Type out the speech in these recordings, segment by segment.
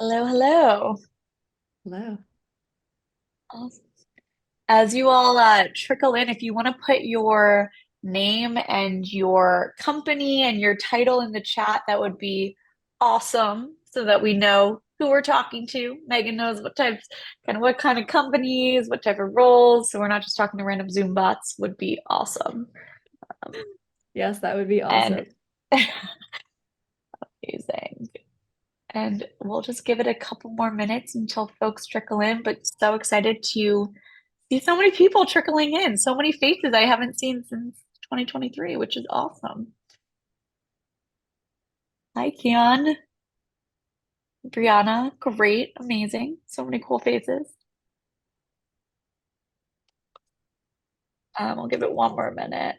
Hello, hello. Hello. Awesome. As you all trickle in, if you want to put your name and your company and your title in the chat, that would be awesome so that we know who we're talking to. Megan knows what kind of companies, what type of roles. So we're not just talking to random Zoom bots, would be awesome. Um, Yes, that would be and awesome. amazing. And we'll just give it a couple more minutes until folks trickle in, but so excited to see so many people trickling in, so many faces I haven't seen since 2023, which is awesome. Hi, Kian, Brianna, great, amazing. So many cool faces. I'll give it one more minute.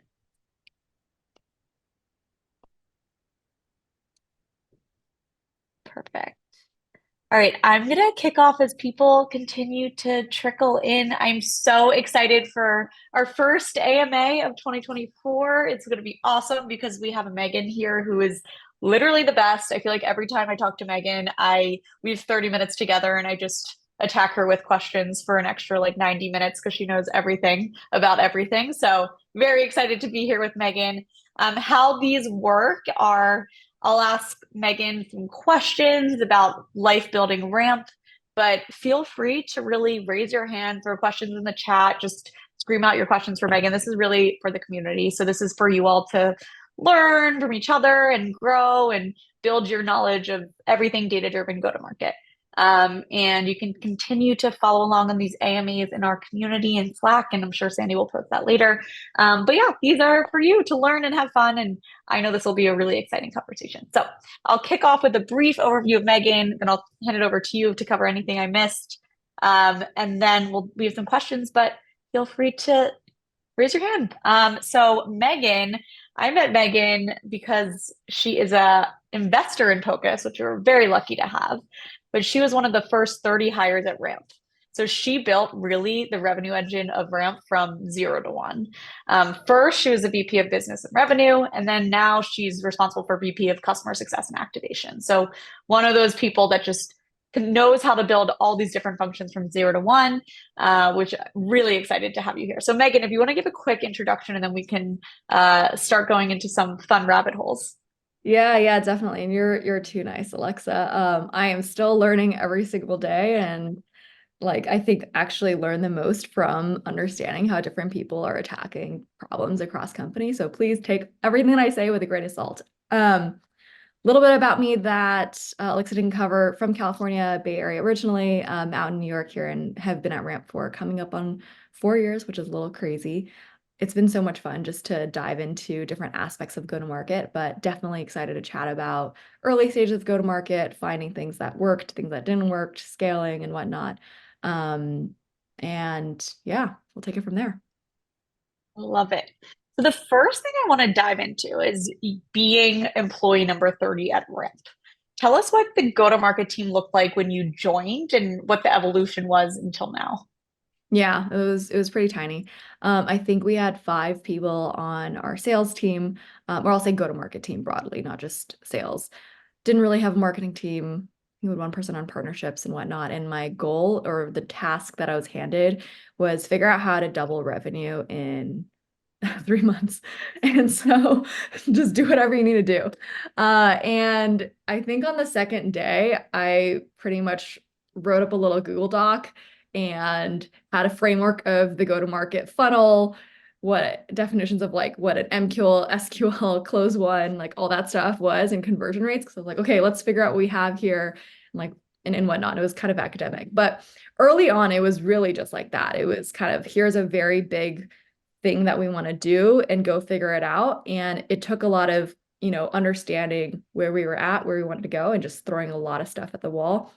Perfect. All right, I'm gonna kick off as people continue to trickle in. I'm so excited for our first AMA of 2024. It's gonna be awesome because we have a Megan here who is literally the best. I feel like every time I talk to Megan, we have 30 minutes together and I just attack her with questions for an extra like 90 minutes because she knows everything about everything. So very excited to be here with Megan. How these work are I'll ask Megan some questions about life building ramp, but feel free to really raise your hand, throw questions in the chat, just scream out your questions for Megan. This is really for the community. So this is for you all to learn from each other and grow and build your knowledge of everything data-driven go-to-market. And you can continue to follow along on these AMAs in our community in Slack, and I'm sure Sandy will post that later. But yeah, these are for you to learn and have fun. And I know this will be a really exciting conversation. So I'll kick off with a brief overview of Megan, then I'll hand it over to you to cover anything I missed. And then we have some questions, but feel free to raise your hand. So Megan, I met Megan because she is a investor in Pocus, which we're very lucky to have. But she was one of the first 30 hires at Ramp. So she built really the revenue engine of Ramp from 0 to 1. First, she was a VP of Business and Revenue, and then now she's responsible for VP of Customer Success and Activation. So one of those people that just knows how to build all these different functions from 0 to 1, which really excited to have you here. So Megan, if you want to give a quick introduction and then we can start going into some fun rabbit holes. Yeah, definitely. And you're too nice, Alexa. I am still learning every single day, and like I think actually learn the most from understanding how different people are attacking problems across companies. So please take everything that I say with a grain of salt. Little bit about me that Alexa didn't cover. From California, Bay Area originally, out in New York here, and have been at Ramp for coming up on 4 years, which is a little crazy. It's been so much fun just to dive into different aspects of go-to-market, but definitely excited to chat about early stages of go-to-market, finding things that worked, things that didn't work, scaling and whatnot. Um, and yeah, we'll take it from there. Love it. So the first thing I want to dive into is being employee number 30 at Ramp. Tell us what the go-to-market team looked like when you joined and what the evolution was until now. Yeah, it was pretty tiny. I think we had 5 people on our sales team, or I'll say go-to-market team broadly, not just sales. Didn't really have a marketing team. We had one person on partnerships and whatnot. And my goal or the task that I was handed was figure out how to double revenue in 3 months. And so just do whatever you need to do. And I think on the second day, I pretty much wrote up a little Google Doc and had a framework of the go-to-market funnel, what definitions of like what an MQL, SQL, close one, like all that stuff was, and conversion rates. Because I was like, okay, let's figure out what we have here, and like and whatnot. It was kind of academic, but early on, it was really just like that. It was kind of here's a very big thing that we want to do and go figure it out. And it took a lot of, understanding where we were at, where we wanted to go, and just throwing a lot of stuff at the wall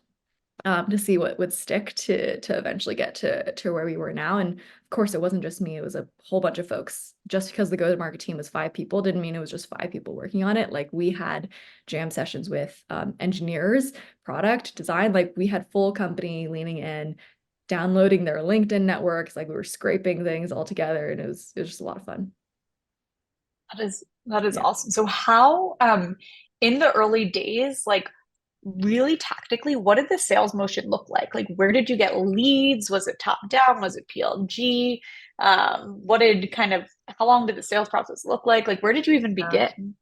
to see what would stick to eventually get to where we were now. And of course, it wasn't just me; it was a whole bunch of folks. Just because the go-to-market team was 5 people didn't mean it was just 5 people working on it. Like we had jam sessions with engineers, product design. Like we had full company leaning in, downloading their LinkedIn networks. Like we were scraping things all together, and it was just a lot of fun. That is Yeah. awesome. So how in the early days, like really tactically, what did the sales motion look like? Like, where did you get leads? Was it top down? Was it PLG? What did kind of, how long did the sales process look like? Like, where did you even begin?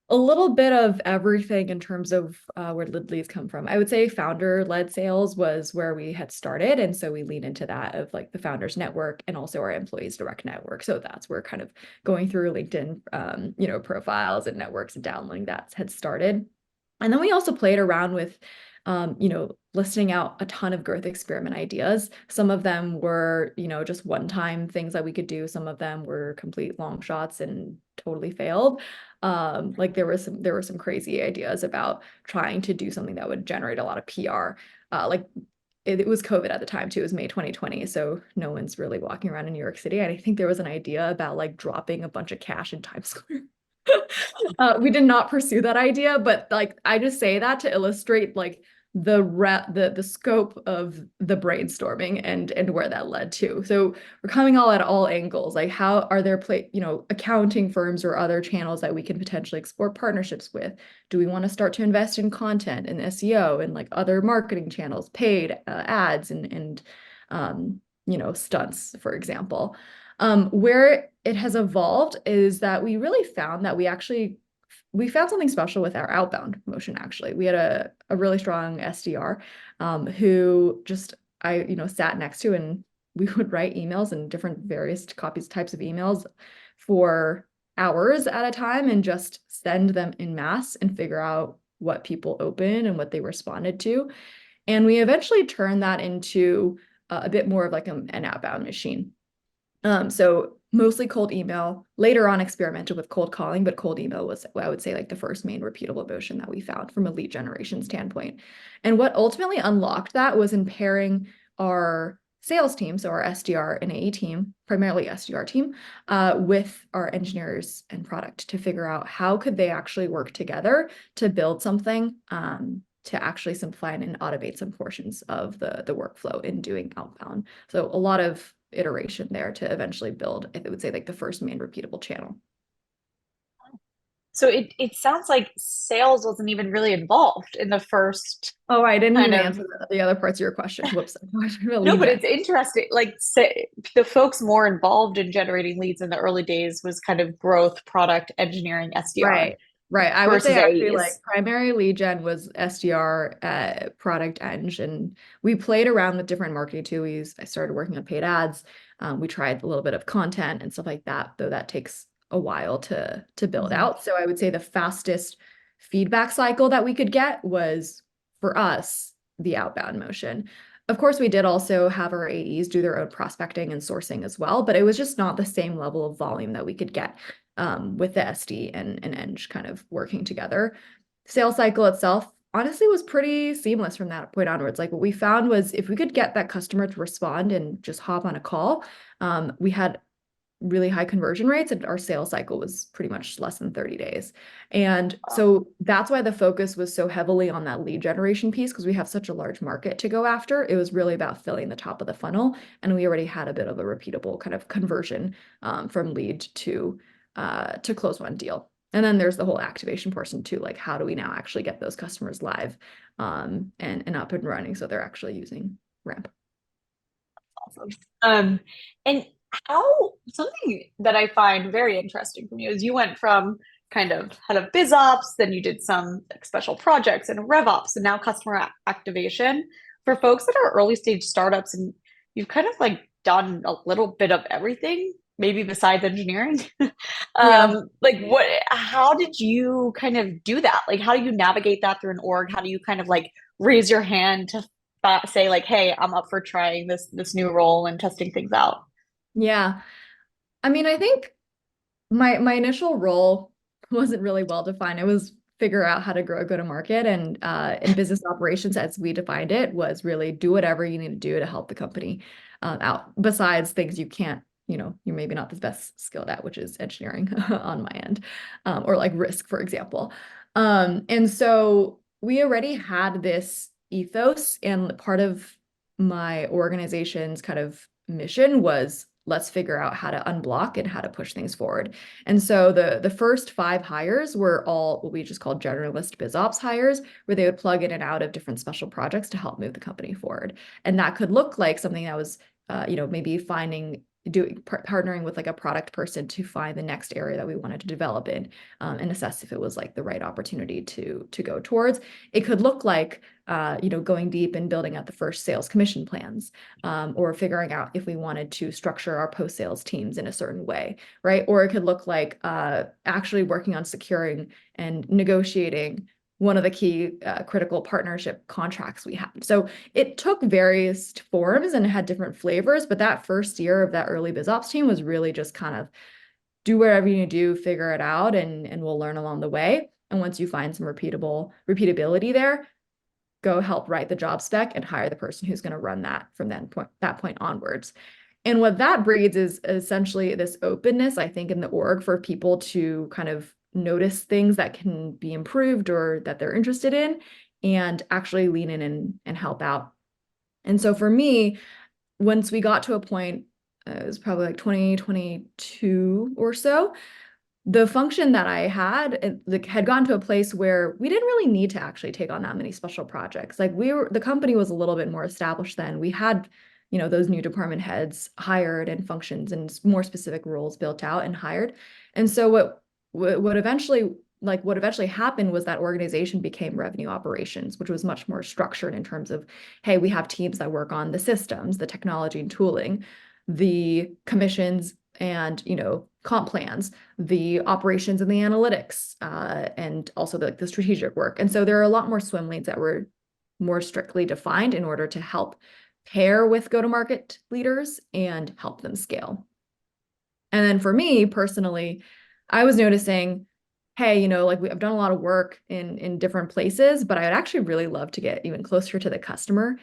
A little bit of everything in terms of where the leads come from. I would say founder-led sales was where we had started, and so we lean into that of like the founders network and also our employees direct network. So that's where kind of going through LinkedIn, profiles and networks and downloading that had started. And then we also played around with, listing out a ton of growth experiment ideas. Some of them were, just one-time things that we could do. Some of them were complete long shots and totally failed. Like there were some crazy ideas about trying to do something that would generate a lot of PR. Like it was COVID at the time too. It was May 2020, so no one's really walking around in New York City. And I think there was an idea about like dropping a bunch of cash in Times Square. We did not pursue that idea, but like I just say that to illustrate like the scope of the brainstorming and where that led to. So we're coming all at all angles. Like how are there accounting firms or other channels that we can potentially explore partnerships with? Do we want to start to invest in content and SEO and like other marketing channels, paid ads and stunts, for example. Where it has evolved is that we really found that we found something special with our outbound motion, actually. We had a really strong SDR who just sat next to, and we would write emails and different various types of emails for hours at a time and just send them in mass and figure out what people open and what they responded to. And we eventually turned that into a bit more of like an outbound machine. So mostly cold email. Later on, experimented with cold calling, but cold email was, I would say, like the first main repeatable motion that we found from a lead generation standpoint. And what ultimately unlocked that was in pairing our sales team, so our SDR and AE team, primarily SDR team, with our engineers and product to figure out how could they actually work together to build something to actually simplify and automate some portions of the workflow in doing outbound. So a lot of iteration there to eventually build, I would say, like the first main repeatable channel. So it sounds like sales wasn't even really involved in the first Oh, I didn't kind even of. answer the other parts of your question. Whoops. No, Lead but gen. it's interesting. Like, say, the folks more involved in generating leads in the early days was kind of growth, product, engineering, SDR Right. Right. I would say versus actually like AEs. primary lead gen was SDR, product eng, and we played around with different marketing tools. I started working on paid ads. We tried a little bit of content and stuff like that, though that takes a while to build Mhm. out. So I would say the fastest feedback cycle that we could get was for us, the outbound motion. Of course, we did also have our AEs do their own prospecting and sourcing as well, but it was just not the same level of volume that we could get with the SD and Eng kind of working together. Sales cycle itself honestly was pretty seamless from that point onwards. Like what we found was if we could get that customer to respond and just hop on a call, we had really high conversion rates and our sales cycle was pretty much less than 30 days. And so that's why the focus was so heavily on that lead generation piece because we have such a large market to go after. It was really about filling the top of the funnel. And we already had a bit of a repeatable kind of conversion from lead to close one deal. And then there's the whole activation portion too. Like how do we now actually get those customers live and up and running so they're actually using Ramp? Awesome. And how something that I find very interesting from you is you went from kind of head of biz ops, then you did some like, special projects and rev ops, and now customer activation. For folks that are early stage startups, and you've kind of like done a little bit of everything, maybe besides engineering. Yeah. Like what? How did you kind of do that? Like, how do you navigate that through an org? How do you kind of like raise your hand to say like, "Hey, I'm up for trying this new role and testing things out." Yeah. I mean, I think my initial role wasn't really well defined. It was figure out how to grow a go-to-market and in business operations as we defined it was really do whatever you need to do to help the company out. Besides things you can't, you're maybe not the best skilled at, which is engineering on my end, or like risk, for example. And so we already had this ethos, and part of my organization's kind of mission was let's figure out how to unblock and how to push things forward. And so the first 5 hires were all what we just called generalist biz ops hires, where they would plug in and out of different special projects to help move the company forward. And that could look like something that was, maybe partnering with like a product person to find the next area that we wanted to develop in, and assess if it was like the right opportunity to go towards. It could look like, going deep and building out the first sales commission plans, or figuring out if we wanted to structure our post-sales teams in a certain way, right? Or it could look like actually working on securing and negotiating one of the key critical partnership contracts we had. So it took various forms and it had different flavors, but that first year of that early biz ops team was really just kind of do whatever you need to do, figure it out, and we'll learn along the way. And once you find some repeatability there, go help write the job spec and hire the person who's going to run that from that point onwards. And what that breeds is essentially this openness, I think, in the org for people to kind of notice things that can be improved or that they're interested in and actually lean in and help out. And so for me, once we got to a point, it was probably like 2022 or so, the function that I had like had gotten to a place where we didn't really need to actually take on that many special projects. Like the company was a little bit more established then. We had, those new department heads hired and functions and more specific roles built out and hired. And so what eventually happened was that organization became revenue operations, which was much more structured in terms of, hey, we have teams that work on the systems, the technology and tooling, the commissions and, comp plans, the operations and the analytics, and also the strategic work. And so there are a lot more swim lanes that were more strictly defined in order to help pair with go-to-market leaders and help them scale. And then for me personally, I was noticing, hey, I've done a lot of work in different places, but I would actually really love to get even closer to the customer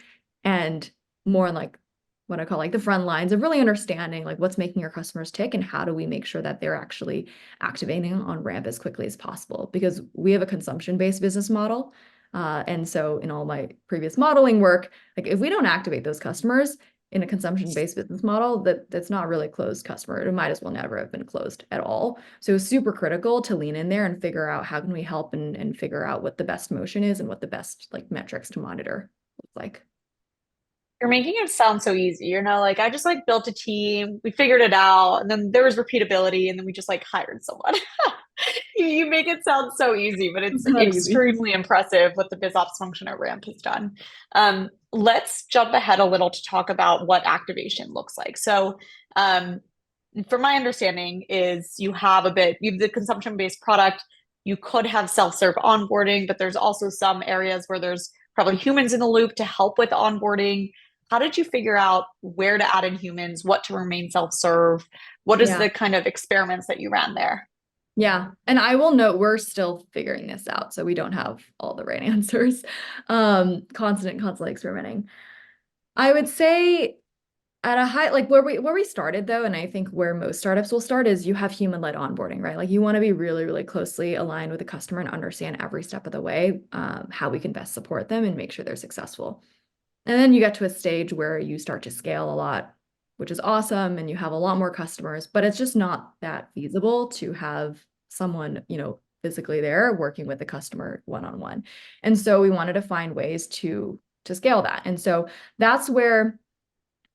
and more on like what I call like the front lines of really understanding like what's making your customers tick and how do we make sure that they're actually activating on ramp as quickly as possible, because we have a consumption-based business model. And so in all my previous modeling work, like if we don't activate those customers in a consumption-based business model, that's not really a closed customer. It might as well never have been closed at all. So it's super critical to lean in there and figure out how can we help and figure out what the best motion is and what the best like metrics to monitor look like. You're making it sound so easy, like I just like built a team, we figured it out, and then there was repeatability, and then we just like hired someone. You make it sound so easy, but it's It's not easy. extremely impressive what the BizOps function at Ramp has done. Let's jump ahead a little to talk about what activation looks like. So, from my understanding, is you have the consumption-based product. You could have self-serve onboarding, but there's also some areas where there's probably humans in the loop to help with onboarding. How did you figure out where to add in humans, what to remain self-serve? What is Yeah. the kind of experiments that you ran there? Yeah. And I will note we're still figuring this out, so we don't have all the right answers. Constantly experimenting. I would say at a high, like where we started though, and I think where most startups will start is you have human-led onboarding, right? Like you want to be really, really closely aligned with the customer and understand every step of the way, how we can best support them and make sure they're successful. And then you get to a stage where you start to scale a lot, which is awesome, and you have a lot more customers, but it's just not that feasible to have someone, physically there working with the customer one-on-one. And so we wanted to find ways to scale that. And so that's where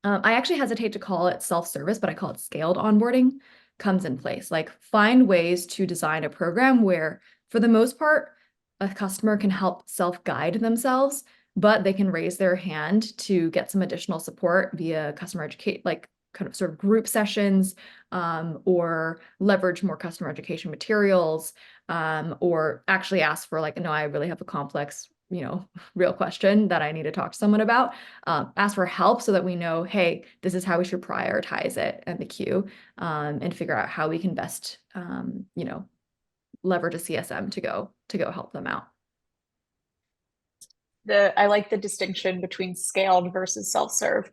I actually hesitate to call it self-service, but I call it scaled onboarding comes in place. Like find ways to design a program where, for the most part, a customer can help self-guide themselves, but they can raise their hand to get some additional support via customer educate, like kind of sort of group sessions, or leverage more customer education materials, or actually ask for like, no, I really have a complex, real question that I need to talk to someone about. Ask for help so that we know, hey, this is how we should prioritize it and the queue, and figure out how we can best, leverage a CSM to go help them out. I like the distinction between scaled versus self-serve.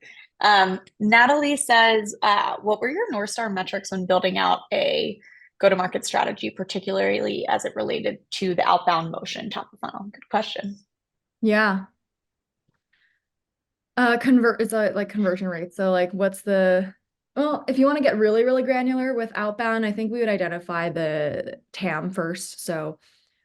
Natalie says, what were your North Star metrics when building out a go-to-market strategy, particularly as it related to the outbound motion, top of funnel? Good question. Yeah. It's like conversion rate. So like what's the Well, if you want to get really, really granular with outbound, I think we would identify the TAM first. So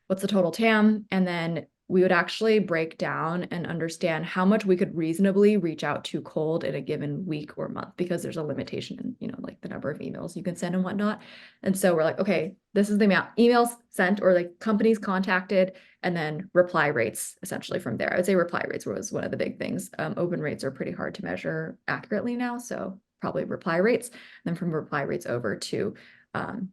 what's the total TAM? And then we would actually break down and understand how much we could reasonably reach out to cold in a given week or month, because there's a limitation in, like the number of emails you can send and whatnot. And so we're like, okay, this is the amount emails sent or like companies contacted, and then reply rates essentially from there. I would say reply rates was one of the big things. Open rates are pretty hard to measure accurately now. So probably reply rates, then from reply rates over to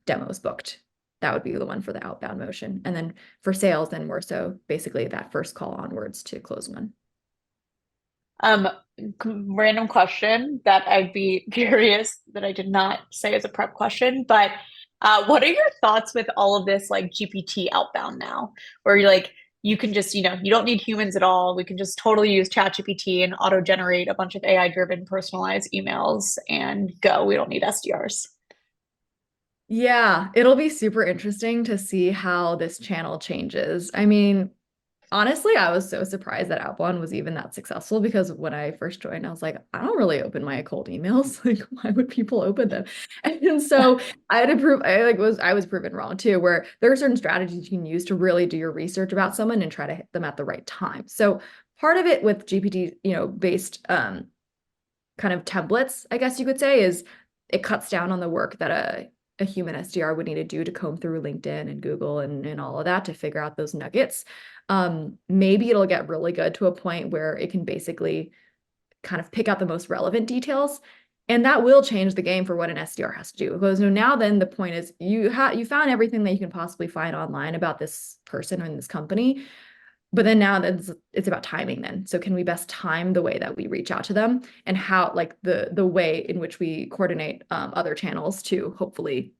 demos booked. That would be the one for the outbound motion. And then for sales, then more so basically that first call onwards to close one. Um, Random question that I'd be curious that I did not say as a prep question, but what are your thoughts with all of this like GPT outbound now, where you're like, you can just, you don't need humans at all. We can just totally use ChatGPT and auto generate a bunch of AI driven personalized emails and go. We don't need SDRs. Yeah, it'll be super interesting to see how this channel changes. I mean, honestly, I was so surprised that Outbound was even that successful, because when I first joined, I was like, I don't really open my cold emails. Like, why would people open them? And so I had to prove I was proven wrong too, where there are certain strategies you can use to really do your research about someone and try to hit them at the right time. So part of it with GPT, based kind of templates, I guess you could say, is it cuts down on the work that a human SDR would need to do to comb through LinkedIn and Google and all of that to figure out those nuggets. Maybe it'll get really good to a point where it can basically kind of pick out the most relevant details. And that will change the game for what an SDR has to do. Because now then the point is you found everything that you can possibly find online about this person or in this company. But then now it's about timing then. So can we best time the way that we reach out to them, and how like the way in which we coordinate other channels to hopefully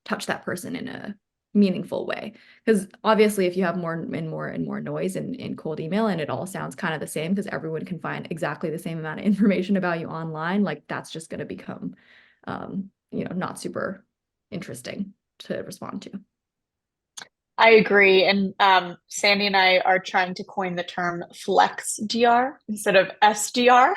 touch that person in a meaningful way. Because obviously if you have more and more and more noise in cold email and it all sounds kind of the same because everyone can find exactly the same amount of information about you online, like that's just going to become not super interesting to respond to. I agree. And Sandy and I are trying to coin the term flex DR instead of SDR.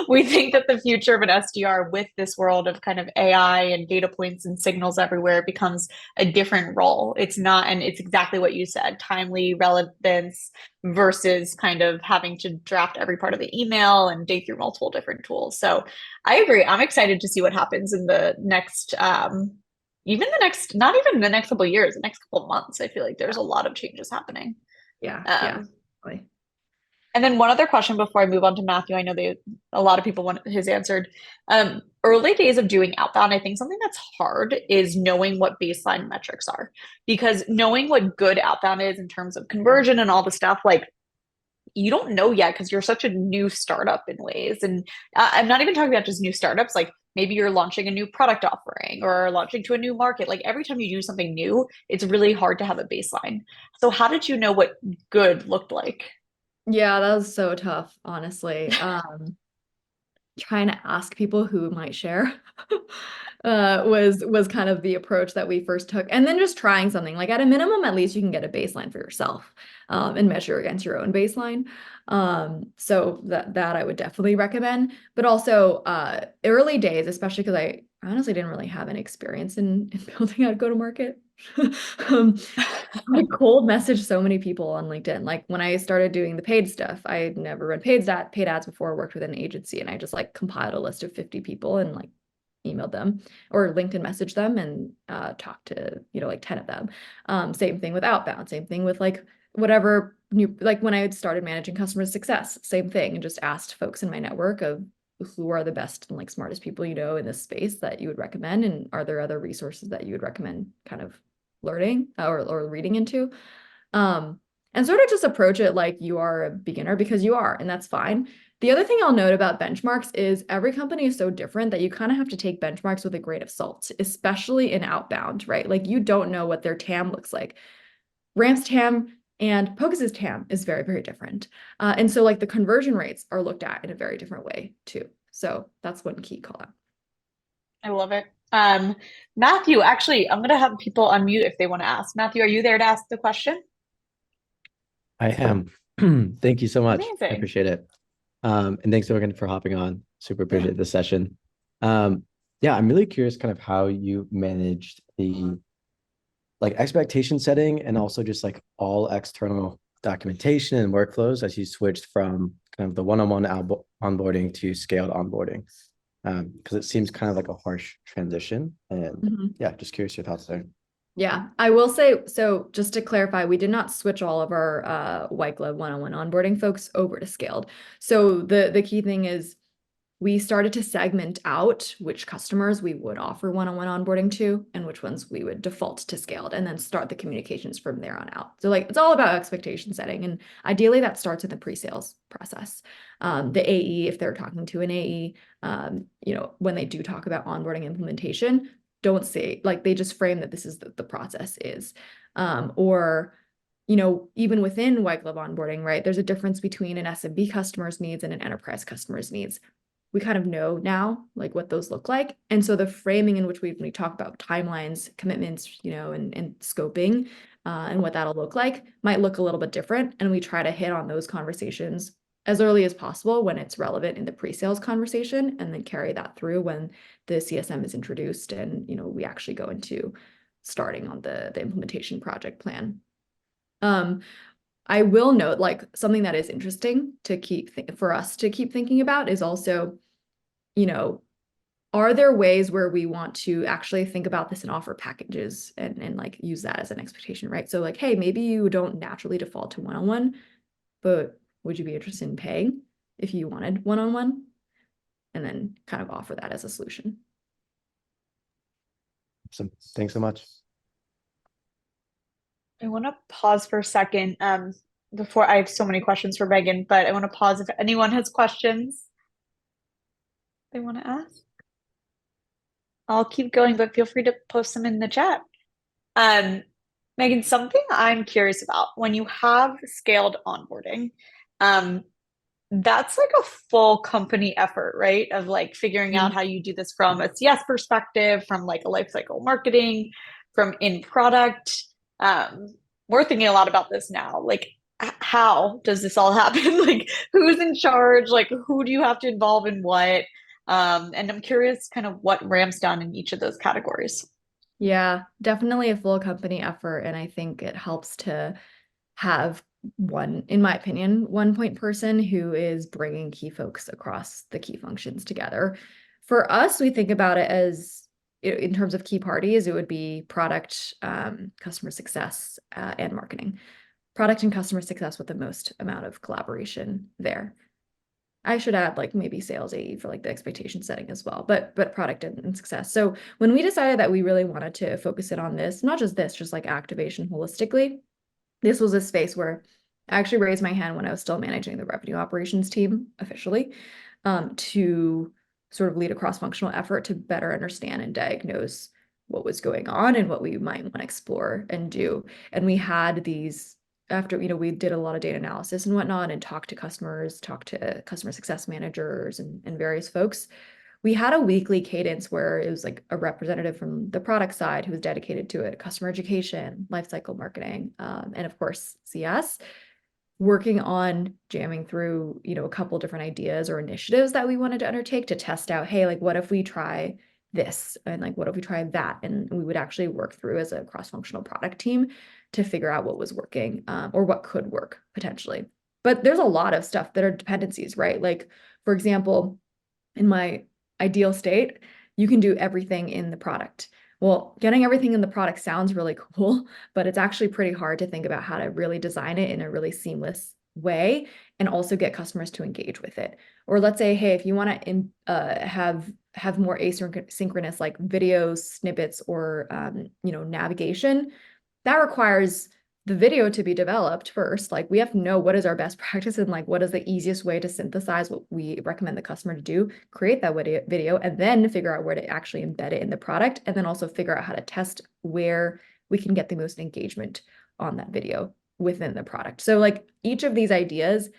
We think that the future of an SDR with this world of kind of AI and data points and signals everywhere becomes a different role. It's not, and it's exactly what you said, timely relevance versus kind of having to draft every part of the email and dig through multiple different tools. So I agree. I'm excited to see what happens in the next even the next, not even the next couple of years, the next couple of months, I feel like there's a lot of changes happening. Yeah, yeah. Um, Really. and then one other question before I move on to Matthew, I know a lot of people want his answered. Early days of doing outbound, I think something that's hard is knowing what baseline metrics are, because knowing what good outbound is in terms of conversion and all the stuff, like you don't know yet because you're such a new startup in ways. And I'm not even talking about just new startups. Like maybe you're launching a new product offering or launching to a new market. Like every time you do something new, it's really hard to have a baseline. So how did you know what good looked like? Yeah, that was so tough, honestly. Trying to ask people who might share was kind of the approach that we first took. And then just trying something. Like at a minimum, at least you can get a baseline for yourself and measure against your own baseline. So that I would definitely recommend. But also early days, especially because I honestly didn't really have any experience in building out go-to-market. um, I cold messaged so many people on LinkedIn. Like when I started doing the paid stuff, I had never run paid ads before, worked with an agency, and I just like compiled a list of 50 people and like emailed them or LinkedIn messaged them and talked to, like 10 of them. Same thing with outbound, same thing with like whatever new, like when I had started managing customer success, same thing, and just asked folks in my network of who are the best and like smartest people in this space that you would recommend, and are there other resources that you would recommend kind of learning or reading into, um and sort of just approach it like you are a beginner, because you are, and that's fine. The other thing I'll note about benchmarks is every company is so different that you kind of have to take benchmarks with a grain of salt, especially in outbound, right? Like you don't know what their TAM looks like. Ramp's TAM and Pocus's TAM is very, very different. And so like the conversion rates are looked at in a very different way too. So that's one key call out. I love it. Matthew, actually, I'm gonna have people unmute if they want to ask. Matthew, are you there to ask the question? I am. Thank you so much. I Amazing. appreciate it. And thanks Morgan for hopping on. Super Yeah. appreciate this session. Um, Yeah, I'm really curious kind of how you managed the like expectation setting and also just like all external documentation and workflows as you switched from kind of the one-on-one onboarding to scaled onboarding. Because it seems kind of like a harsh transition. And Mhm. yeah, just curious your thoughts there. Yeah, I will say, so just to clarify, we did not switch all of our white glove one-on-one onboarding folks over to scaled. So the key thing is we started to segment out which customers we would offer one-on-one onboarding to and which ones we would default to scaled, and then start the communications from there on out. So like it's all about expectation setting, and ideally that starts in the pre-sales process. The AE, if they're talking to an AE, when they do talk about onboarding implementation, don't say like they just frame that this is the process is, or even within white glove onboarding, right? There's a difference between an SMB customer's needs and an enterprise customer's needs. We kind of know now like what those look like. And so the framing in which when we talk about timelines, commitments, and scoping, and what that'll look like might look a little bit different. And we try to hit on those conversations as early as possible when it's relevant in the pre-sales conversation, and then carry that through when the CSM is introduced and we actually go into starting on the implementation project plan. I will note, like, something that is interesting to for us to keep thinking about is also, you know, are there ways where we want to actually think about this and offer packages and like use that as an expectation, right? So like, hey, maybe you don't naturally default to one-on-one, but would you be interested in paying if you wanted one-on-one? And then kind of offer that as a solution. So thanks so much. I want to pause for a second before I have so many questions for Megan, but I want to pause if anyone has questions they want to ask. I'll keep going, but feel free to post them in the chat. Um, Megan, something I'm curious about when you have scaled onboarding, um, that's like a full company effort, right? Of like figuring out Mhm. how you do this from a CS perspective, from like a lifecycle marketing, from in product. We're thinking a lot about this now. Like, how does this all happen? Like, who's in charge? Like, who do you have to involve in what? And I'm curious kind of what ramps down in each of those categories. Yeah, definitely a full company effort. And I think it helps to have one, in my opinion, one point person who is bringing key folks across the key functions together. For us, we think about it as in terms of key parties, it would be product, customer success, and marketing. Product and customer success with the most amount of collaboration there. I should add like maybe sales AE for like the expectation setting as well, but product and success. So when we decided that we really wanted to focus it on this, not just this, just like activation holistically, this was a space where I actually raised my hand when I was still managing the revenue operations team officially, to sort of lead a cross-functional effort to better understand and diagnose what was going on and what we might want to explore and do. And we had these after, we did a lot of data analysis and whatnot and talked to customers, talked to customer success managers and various folks. We had a weekly cadence where it was like a representative from the product side who was dedicated to it, customer education, lifecycle marketing, and of course, CS, working on jamming through, a couple different ideas or initiatives that we wanted to undertake to test out, hey, like, what if we try this? And like, what if we try that? And we would actually work through as a cross-functional product team to figure out what was working, or what could work potentially. But there's a lot of stuff that are dependencies, right? Like, for example, in my ideal state, you can do everything in the product. Well, getting everything in the product sounds really cool, but it's actually pretty hard to think about how to really design it in a really seamless way and also get customers to engage with it. Or let's say, hey, if you want to have more asynchronous like videos, snippets, or navigation, that requires the video to be developed first. Like we have to know what is our best practice and like what is the easiest way to synthesize what we recommend the customer to do, create that video, and then figure out where to actually embed it in the product, and then also figure out how to test where we can get the most engagement on that video within the product. So like each of these ideas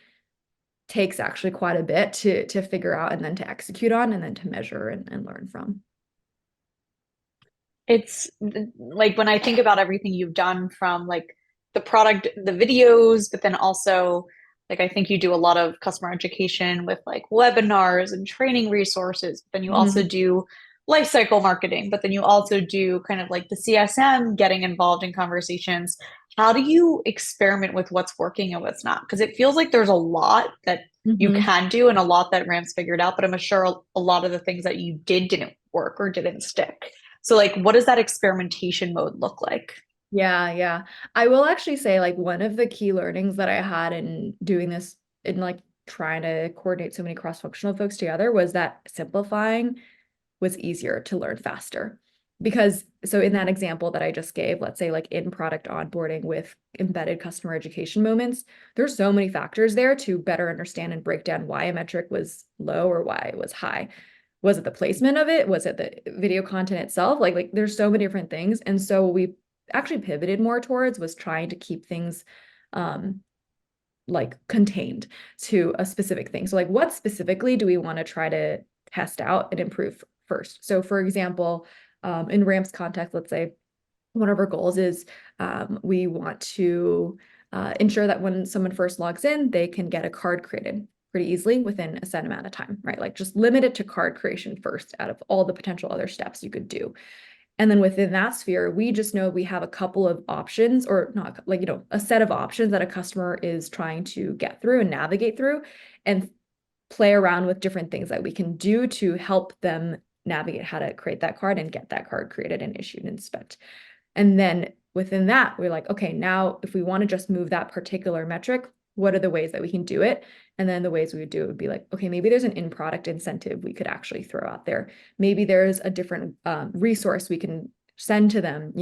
takes actually quite a bit to figure out and then to execute on and then to measure and learn from. It's like when I think about everything you've done from like the product, the videos, but then also like I think you do a lot of customer education with like webinars and training resources. But then you also Mhm. do life cycle marketing, but then you also do kind of like the CSM, getting involved in conversations. How do you experiment with what's working and what's not? Because it feels like there's a lot that you Mhm. can do and a lot that Rams figured out, but I'm sure a lot of the things that you didn't work or didn't stick. So like, what does that experimentation mode look like? Yeah, yeah. I will actually say like one of the key learnings that I had in doing this in like trying to coordinate so many cross-functional folks together was that simplifying was easier to learn faster. Because so in that example that I just gave, let's say like in product onboarding with embedded customer education moments, there's so many factors there to better understand and break down why a metric was low or why it was high. Was it the placement of it? Was it the video content itself? Like there's so many different things. And so we actually pivoted more towards was trying to keep things um like contained to a specific thing. So like what specifically do we want to try to test out and improve first? So for example, in Ramp's context, let's say one of our goals is we want to ensure that when someone first logs in, they can get a card created pretty easily within a set amount of time, right? Like just limit it to card creation first out of all the potential other steps you could do. And then within that sphere, we just know we have a couple of options or not like, a set of options that a customer is trying to get through and navigate through and play around with different things that we can do to help them navigate how to create that card and get that card created and issued and spent. And then within that, we're like, okay, now if we want to just move that particular metric, what are the ways that we can do it? And then the ways we would do it would be like, okay, maybe there's an in-product incentive we could actually throw out there. Maybe there's a different resource we can send to them,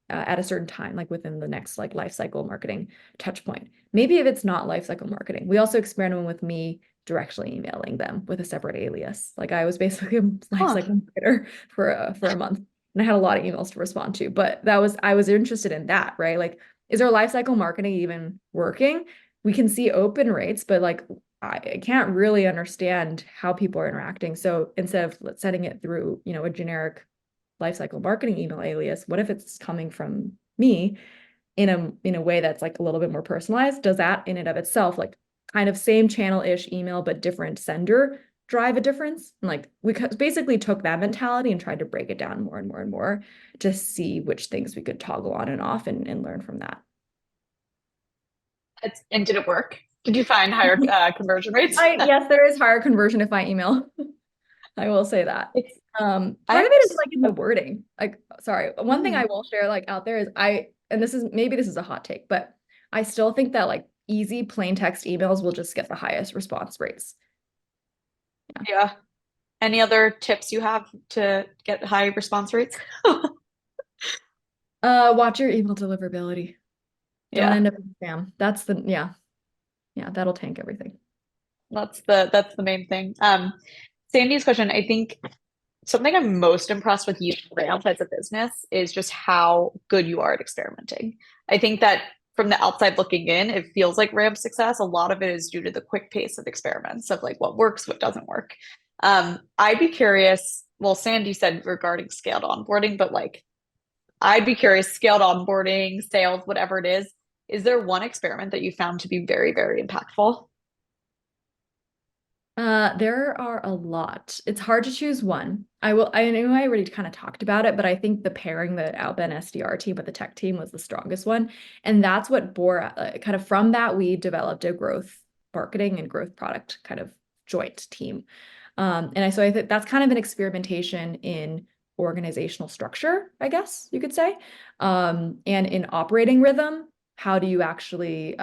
at a certain time, like within the next like life cycle marketing touch point. Maybe if it's not life cycle marketing, we also experimented with me directly emailing them with a separate alias. Like I was basically a life Huh. cycle marketer for a month and I had a lot of emails to respond to, but I was interested in that, right? Like, is our life cycle marketing even working? We can see open rates, but like I can't really understand how people are interacting. So instead of sending it through, a generic life cycle marketing email alias, what if it's coming from me in a way that's like a little bit more personalized? Does that in and of itself, like kind of same channel-ish email, but different sender drive a difference? And like we basically took that mentality and tried to break it down more and more and more to see which things we could toggle on and off and learn from that. And did it work? Did you find higher conversion rates? Yes, there is higher conversion if I email. I will say that. It's, Part I'm of it is like in the wording. Like, sorry, one thing I mm, will share like out there is and this is a hot take, but I still think that like easy plain text emails will just get the highest response rates. Yeah. yeah. Any other tips you have to get high response rates? Watch your email deliverability. Don't Yeah, end up in spam. Yeah, that'll tank everything. that's the main thing. Sandy's question, I think something I'm most impressed with you Ramp as a business is just how good you are at experimenting. I think that from the outside looking in, it feels like Ramp's success. A lot of it is due to the quick pace of experiments of like what works, what doesn't work. I'd be curious. Well, Sandy said regarding scaled onboarding, but like I'd be curious, scaled onboarding, sales, whatever it is there one experiment that you found to be very, very impactful? There are a lot. It's hard to choose one. I know I already kind of talked about it, but I think the pairing the outbound SDR team with the tech team was the strongest one. And that's what bore kind of from that, we developed a growth marketing and growth product kind of joint team. So I think that's kind of an experimentation in organizational structure, I guess you could say. And in operating rhythm, how do you actually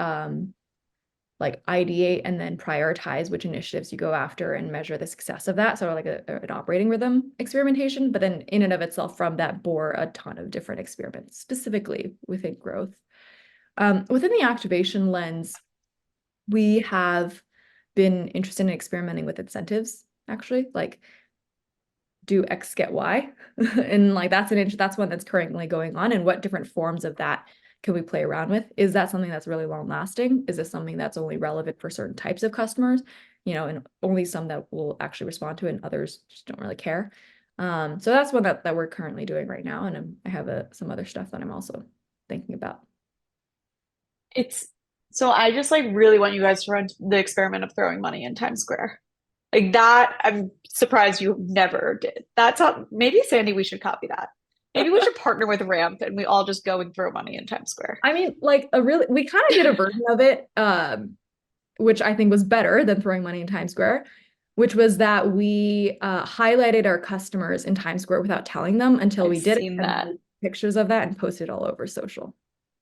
like ideate and then prioritize which initiatives you go after and measure the success of that. So like an operating rhythm experimentation, but then in and of itself from that bore a ton of different experiments, specifically within growth. Within the activation lens, we have been interested in experimenting with incentives, actually, like do X get Y? And like that's one that's currently going on. And what different forms of that can we play around with? Is that something that's really long lasting? Is this something that's only relevant for certain types of customers? And only some that will actually respond to it and others just don't really care. So that's one that we're currently doing right now. And I have some other stuff that I'm also thinking about. It's so I just like really want you guys to run the experiment of throwing money in Times Square. Like that, I'm surprised you never did. That's how, maybe Sandy, we should copy that. Maybe we should partner with Ramp and we all just go and throw money in Times Square. I mean, like we kind of did a version of it, which I think was better than throwing money in Times Square, which was that we highlighted our customers in Times Square without telling them until I've we did it, seen and that. made pictures of that and posted all over social.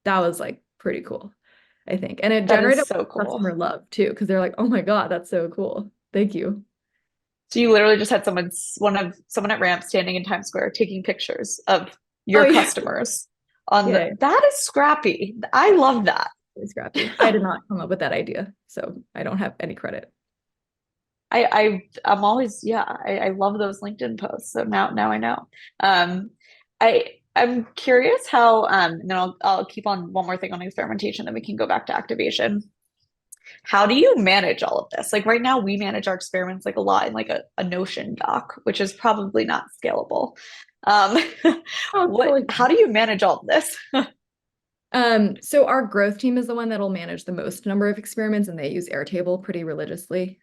That was like pretty cool, I think. And it That is generated so cool. customer love too, because they're like, oh my God, that's so cool. Thank you. So you literally just had someone at Ramp standing in Times Square taking pictures of Oh your yeah. customers on Yeah, that is scrappy. I love that. it's scrappy. I did not come up with that idea, so I don't have any credit. I'm always, yeah, I love those LinkedIn posts. So now I know. I'm curious how and then I'll keep on one more thing on experimentation, then we can go back to activation. How do you manage all of this? Like right now we manage our experiments like a lot in like a Notion doc, which is probably not scalable. Um Oh, it's totally how do you manage all of this? So our growth team is the one that'll manage the most number of experiments, and they use Airtable pretty religiously.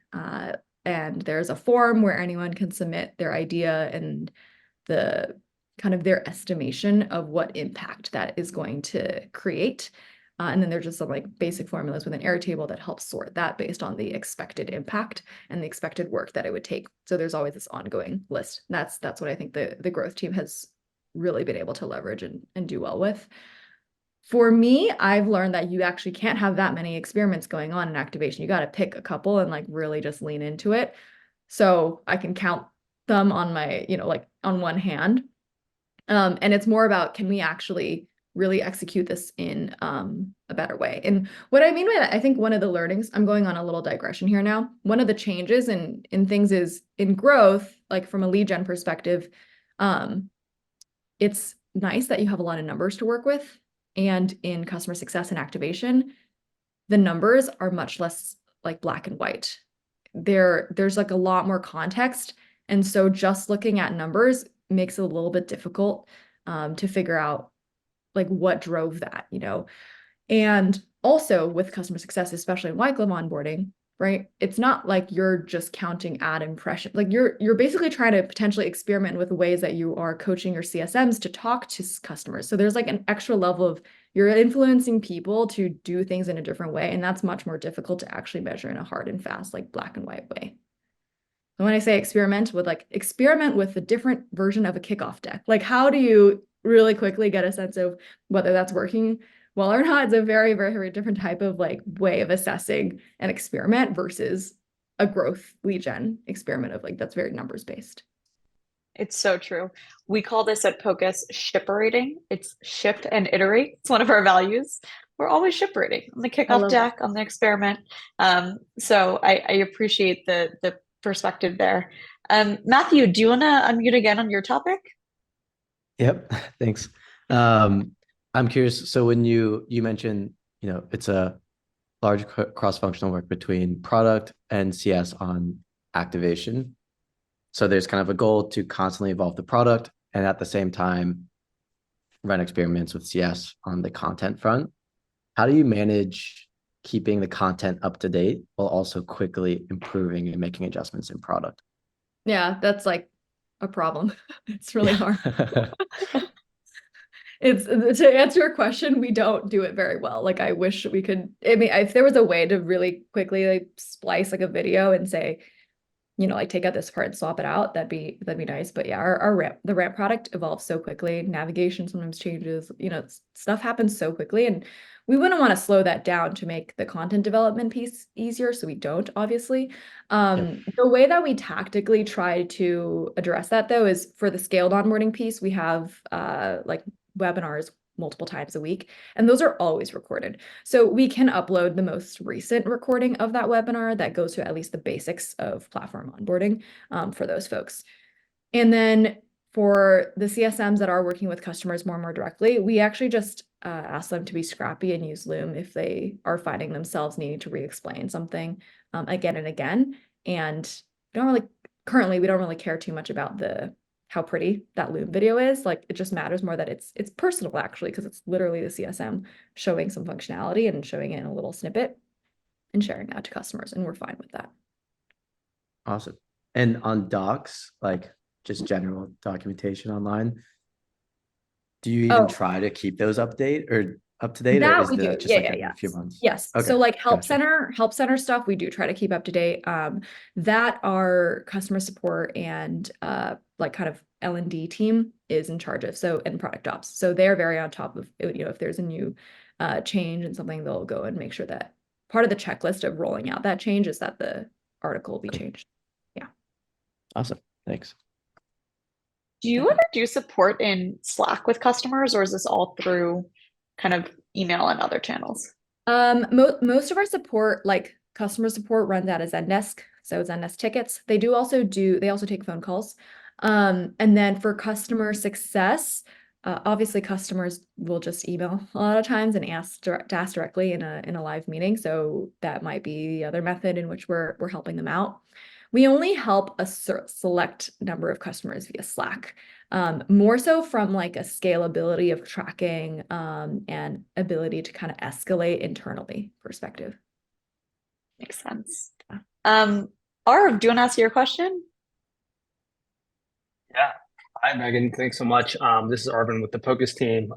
And there's a form where anyone can submit their idea and the kind of their estimation of what impact that is going to create. And then there's just some like basic formulas within Airtable that help sort that based on the expected impact and the expected work that it would take. So there's always this ongoing list. That's what I think the growth team has really been able to leverage and do well with. For me, I've learned that you actually can't have that many experiments going on in activation. You got to pick a couple and like really just lean into it. So I can count them on my, like on one hand. And it's more about, can we actually really execute this in a better way? And what I mean by that, I think one of the learnings, I'm going on a little digression here now. One of the changes in things is in growth, like from a lead gen perspective, it's nice that you have a lot of numbers to work with. And in customer success and activation, the numbers are much less like black and white. There's like a lot more context. And so just looking at numbers makes it a little bit difficult to figure out like what drove that. And also with customer success, especially in white glove onboarding, right? It's not like you're just counting ad impression. Like you're basically trying to potentially experiment with ways that you are coaching your CSMs to talk to customers. So there's like an extra level of you're influencing people to do things in a different way. And that's much more difficult to actually measure in a hard and fast, like black and white way. And when I say experiment with a different version of a kickoff deck, like how do you really quickly get a sense of whether that's working well or not? It's a very, very, very different type of like way of assessing an experiment versus a growth lead gen experiment of like that's very numbers based. It's so true. We call this at Pocus shipperating. It's ship and iterate. It's one of our values. We're always shipperating on the I kickoff love that. deck, on the experiment. So I appreciate the perspective there. Matthew, do you want to unmute again on your topic? Yep. Thanks. Um, I'm curious. So when you mentioned, it's a large cross-functional work between product and CS on activation. So there's kind of a goal to constantly evolve the product and at the same time run experiments with CS on the content front. How do you manage keeping the content up to date while also quickly improving and making adjustments in product? Yeah, that's like a problem. It's really hard. Yeah. It's to answer your question, we don't do it very well. Like I wish we could. I mean, if there was a way to really quickly like splice like a video and say, like take out this part and swap it out, that'd be nice. But yeah, the ramp product evolves so quickly. Navigation sometimes changes, stuff happens so quickly, and we wouldn't want to slow that down to make the content development piece easier. So we don't, obviously. The way that we tactically try to address that though is for the scaled onboarding piece, we have like webinars multiple times a week, and those are always recorded. So we can upload the most recent recording of that webinar that goes to at least the basics of platform onboarding for those folks. And then for the CSMs that are working with customers more and more directly, we actually just ask them to be scrappy and use Loom if they are finding themselves needing to re-explain something again and again. And currently we don't really care too much about how pretty that Loom video is. Like it just matters more that it's personal actually, because it's literally the CSM showing some functionality and showing it in a little snippet and sharing that to customers, and we're fine with that. Awesome. And on docs, like just general documentation online, do you even Oh, try to keep those up to date, or that is we do. that just Yeah, like yeah, every few yes. months? Yes. So Okay, like gotcha. help center stuff, we do try to keep up to date. That our customer support and like kind of L&D team is in charge of. So and product ops. So they're very on top of, if there's a new change and something, they'll go and make sure that part of the checklist of rolling out that change is that the article will be Cool. changed. Yeah. Awesome. Thanks. Do you ever do support in Slack with customers, or is this all through kind of email and other channels? Most of our support, like customer support, runs out of Zendesk. So Zendesk tickets. They also take phone calls. And then for customer success, obviously customers will just email a lot of times and ask directly in a live meeting. So that might be the other method in which we're helping them out. We only help a select number of customers via Slack. More so from like a scalability of tracking and ability to kind of escalate internally perspective. Makes sense. Arv, do you want to ask your question? Yeah. Hi, Megan. Thanks so much. This is Arvin with the Pocus team.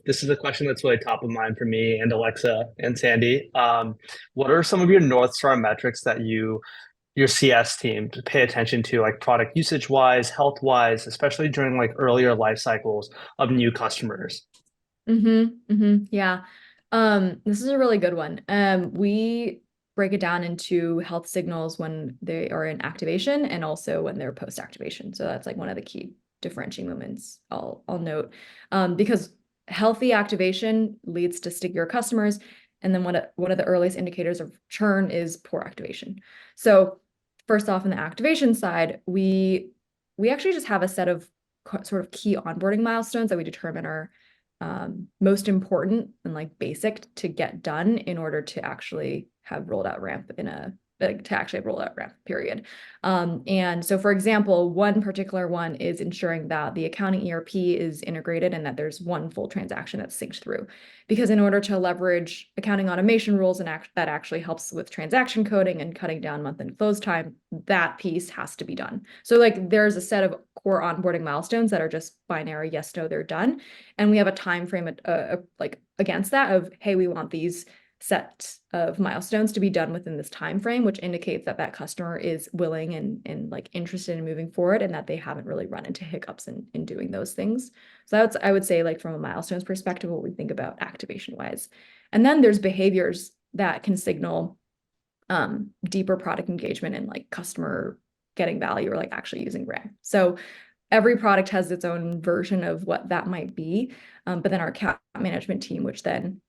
This is a question that's really top of mind for me and Alexa and Sandy. What are some of your North Star metrics that your CS team to pay attention to, like product usage wise, health wise, especially during like earlier life cycles of new customers? Yeah. This is a really good one. We break it down into health signals when they are in activation and also when they're post activation. So that's like one of the key differentiating moments I'll note. Because healthy activation leads to stickier customers. And then one of the earliest indicators of churn is poor activation. So first off, in the activation side, we actually just have a set of sort of key onboarding milestones that we determine are most important and like basic to get done in order to actually have rolled out ramp period. And so for example, one particular one is ensuring that the accounting ERP is integrated and that there's one full transaction that's synced through. Because in order to leverage accounting automation rules and that actually helps with transaction coding and cutting down month-end close time, that piece has to be done. So like there's a set of core onboarding milestones that are just binary, yes, no, they're done. And we have a time frame like against that of, hey, we want these set of milestones to be done within this time frame, which indicates that that customer is willing and like interested in moving forward and that they haven't really run into hiccups in doing those things. So that's, I would say, like from a milestones perspective, what we think about activation wise. And then there's behaviors that can signal deeper product engagement and like customer getting value or like actually using RAM. So every product has its own version of what that might be. But then our account management team, which then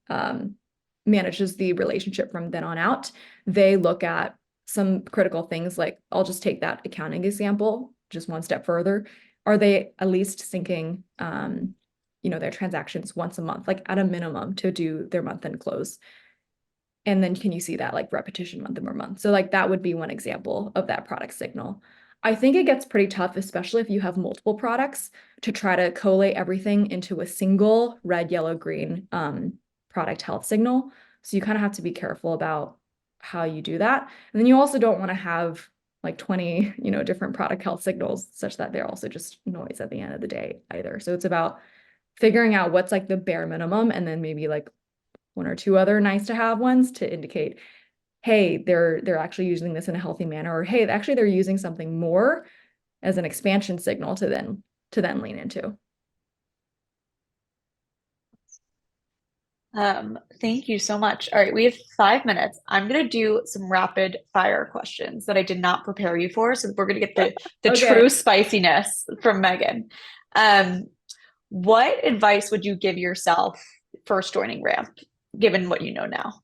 manages the relationship from then on out, they look at some critical things like, I'll just take that accounting example just one step further. Are they at least syncing, their transactions once a month, like at a minimum to do their month end close? And then can you see that like repetition month over month? So like that would be one example of that product signal. I think it gets pretty tough, especially if you have multiple products, to try to collate everything into a single red, yellow, green product health signal. So you kind of have to be careful about how you do that. And then you also don't want to have like 20, different product health signals such that they're also just noise at the end of the day either. So it's about figuring out what's like the bare minimum and then maybe like one or two other nice to have ones to indicate, hey, they're actually using this in a healthy manner, or hey, actually they're using something more as an expansion signal to then lean into. Thank you so much. All right, we have 5 minutes. I'm gonna do some rapid fire questions that I did not prepare you for, so we're gonna get the Okay. true spiciness from Megan. Um, what advice would you give yourself first joining Ramp, given what you know now?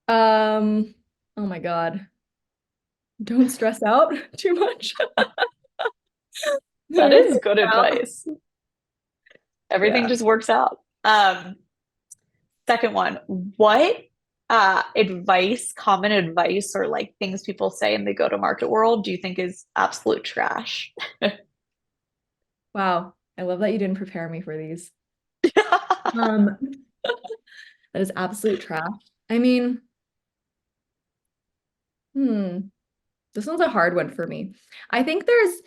Oh my God. Don't stress out too much. That There is is good out. advice. Everything Yeah. just works out. Second one, what common advice, or like things people say in the go-to-market world, do you think is absolute trash? Wow. I love that you didn't prepare me for these. Um, that is absolute trash. I mean, This one's a hard one for me. I think there's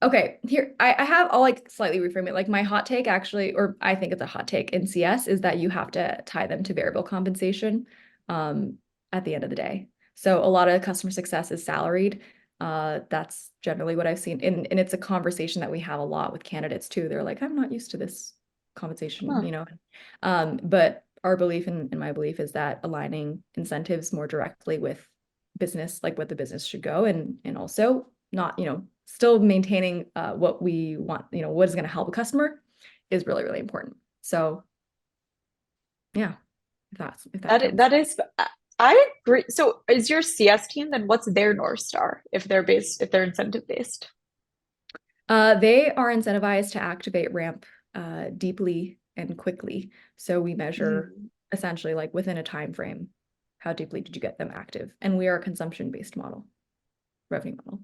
okay, here I'll like slightly reframe it. Like my hot take actually, or I think it's a hot take in CS is that you have to tie them to variable compensation at the end of the day. So a lot of customer success is salaried. That's generally what I've seen. And it's a conversation that we have a lot with candidates too. They're like, I'm not used to this compensation, Huh. you know. But our belief and my belief is that aligning incentives more directly with business, like what the business should go, and also not, still maintaining what we want, what is going to help a customer is really, really important. So yeah, if that counts. That is, I agree. So is your CS team, then what's their North Star if they're incentive based? They are incentivized to activate ramp deeply and quickly. So we measure essentially like within a time frame, how deeply did you get them active? And we are a consumption-based model, revenue model.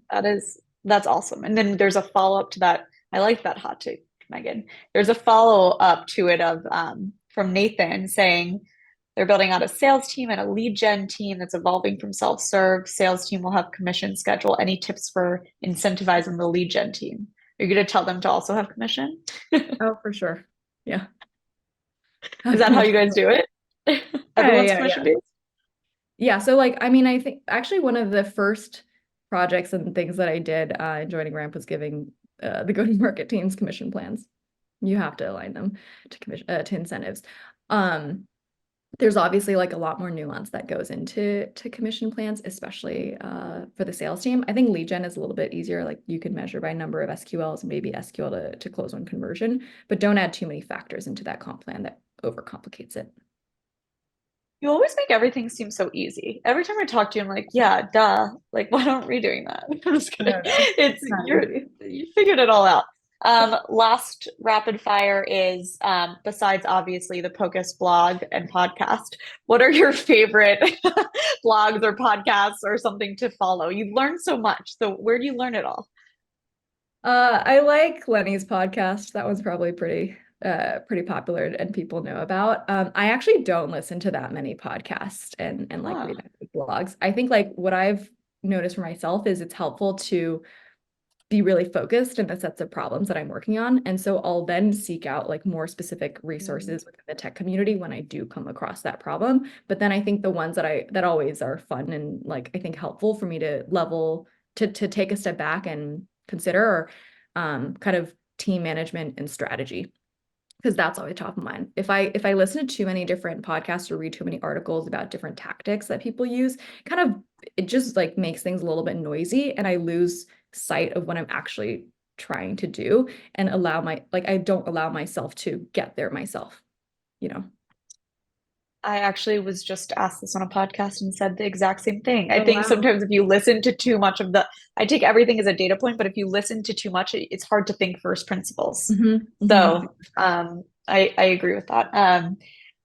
That's awesome. And then there's a follow-up to that. I like that hot take, Megan. There's a follow-up to it of from Nathan saying they're building out a sales team and a lead gen team that's evolving from self-serve. Sales team will have commission schedule. Any tips for incentivizing the lead gen team? Are you going to tell them to also have commission? Oh, for sure. Yeah. Is that how you guys do it? Everyone's commission based? Yeah. So like, I mean, I think actually one of the first projects and things that I did in joining Ramp was giving the go-to-market teams commission plans. You have to align them to commission to incentives. There's obviously like a lot more nuance that goes into commission plans, especially for the sales team. I think lead gen is a little bit easier. Like you can measure by number of SQLs and maybe SQL to close on conversion, but don't add too many factors into that comp plan that overcomplicates it. You always make everything seem so easy. Every time I talk to you, I'm like, yeah, duh. Like, why aren't we doing that? I'm just kidding. No, You figured it all out. Last rapid fire is besides obviously the Pocus blog and podcast, what are your favorite blogs or podcasts or something to follow? You've learned so much. So where do you learn it all? I like Lenny's podcast. That one's probably pretty popular and people know about. I actually don't listen to that many podcasts and like read that many blogs. I think like what I've noticed for myself is it's helpful to be really focused in the sets of problems that I'm working on. And so I'll then seek out like more specific resources within the tech community when I do come across that problem. But then I think the ones that always are fun and like I think helpful for me to to take a step back and consider are kind of team management and strategy, because that's always top of mind. If I listen to too many different podcasts or read too many articles about different tactics that people use, it just like makes things a little bit noisy and I lose sight of what I'm actually trying to do and I don't allow myself to get there myself, you know. I actually was just asked this on a podcast and said the exact same thing. I Oh, think wow. sometimes if you listen to too much I take everything as a data point, but if you listen to too much, it's hard to think first principles. So I agree with that.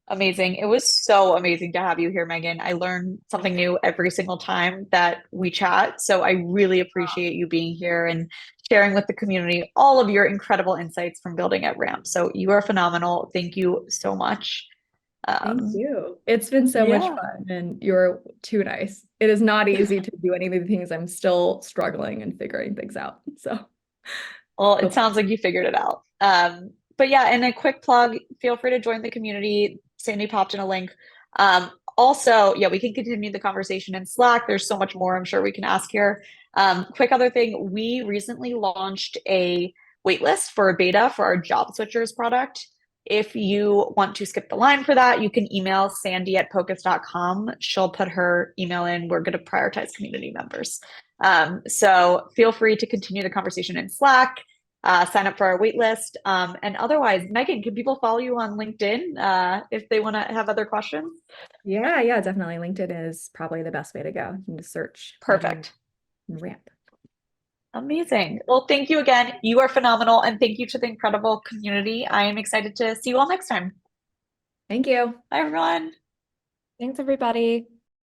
Amazing. It was so amazing to have you here, Megan. I learn something new every single time that we chat. So I really appreciate you being here and sharing with the community all of your incredible insights from building at Ramp. So you are phenomenal. Thank you so much. Thank you. It's been so much Yeah. fun and you're too nice. It is not easy to do any of the things. I'm still struggling and figuring things out. So Well, it hopefully. sounds like you figured it out. But yeah, and a quick plug, feel free to join the community. Sandy popped in a link. Also, yeah, we can continue the conversation in Slack. There's so much more I'm sure we can ask here. Quick other thing, we recently launched a waitlist for a beta for our job switchers product. If you want to skip the line for that, you can email sandy@pocus.com. She'll put her email in. We're going to prioritize community members. So feel free to continue the conversation in Slack, sign up for our wait list. And otherwise, Megan, can people follow you on LinkedIn if they want to have other questions? Yeah, definitely. LinkedIn is probably the best way to go. You can just search Megan Perfect. Ramp. Amazing. Well, thank you again. You are phenomenal. And thank you to the incredible community. I am excited to see you all next time. Thank you. Bye, everyone. Thanks, everybody.